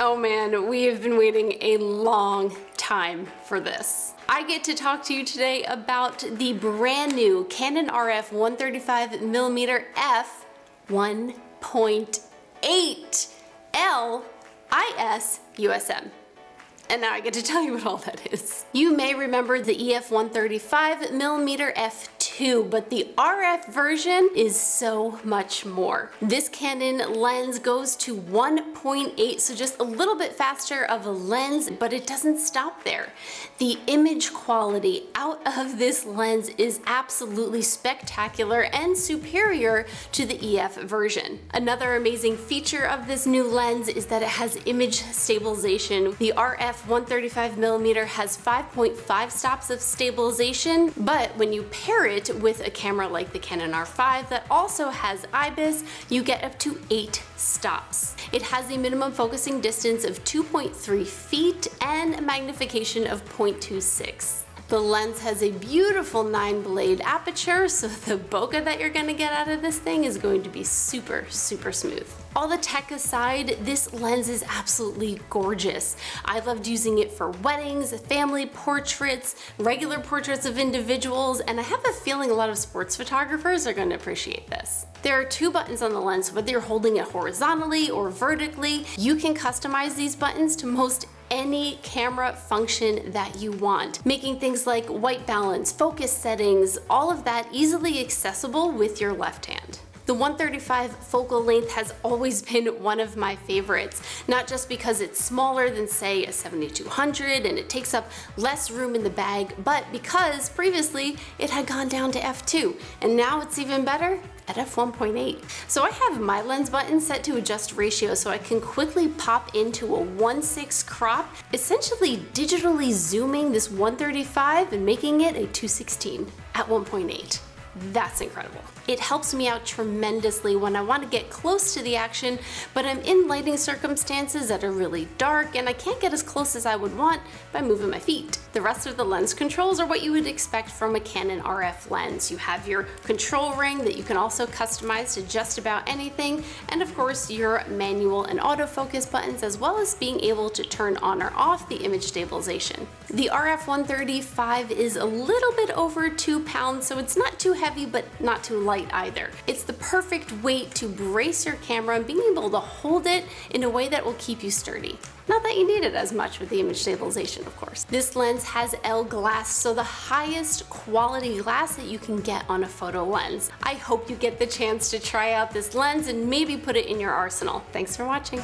Oh man, we have been waiting a long time for this. I get to talk to you today about the brand new Canon RF135mm f1.8 LIS USM. And now I get to tell you what all that is. You may remember the EF135mm f2, but the RF version is so much more. This Canon lens goes to 1.8, so just a little bit faster of a lens, but it doesn't stop there. The image quality out of this lens is absolutely spectacular and superior to the EF version. Another amazing feature of this new lens is that it has image stabilization. The RF135mm has 5.5 stops of stabilization, but when you pair it with a camera like the Canon R5 that also has IBIS, you get up to 8 stops. It has a minimum focusing distance of 2.3 feet and a magnification of 0.26. The lens has a beautiful 9-blade aperture, so the bokeh that you're gonna get out of this thing is going to be super, super smooth. All the tech aside, this lens is absolutely gorgeous. I loved using it for weddings, family portraits, regular portraits of individuals, and I have a feeling a lot of sports photographers are gonna appreciate this. There are 2 buttons on the lens, whether you're holding it horizontally or vertically. You can customize these buttons to most any camera function that you want, making things like white balance, focus settings, all of that easily accessible with your left hand. The 135 focal length has always been one of my favorites, not just because it's smaller than say a 7200 and it takes up less room in the bag, but because previously it had gone down to f2 and now it's even better at f1.8. So I have my lens button set to adjust ratio so I can quickly pop into a 1.6 crop, essentially digitally zooming this 135 and making it a 216 at 1.8. That's incredible. It helps me out tremendously when I want to get close to the action, but I'm in lighting circumstances that are really dark and I can't get as close as I would want by moving my feet. The rest of the lens controls are what you would expect from a Canon RF lens. You have your control ring that you can also customize to just about anything, and of course your manual and autofocus buttons, as well as being able to turn on or off the image stabilization. The RF135 is a little bit over 2 pounds, so it's not too heavy but not too light either. It's the perfect weight to brace your camera and being able to hold it in a way that will keep you sturdy. Not that you need it as much with the image stabilization, of course. This lens has L glass, so the highest quality glass that you can get on a photo lens. I hope you get the chance to try out this lens and maybe put it in your arsenal. Thanks for watching.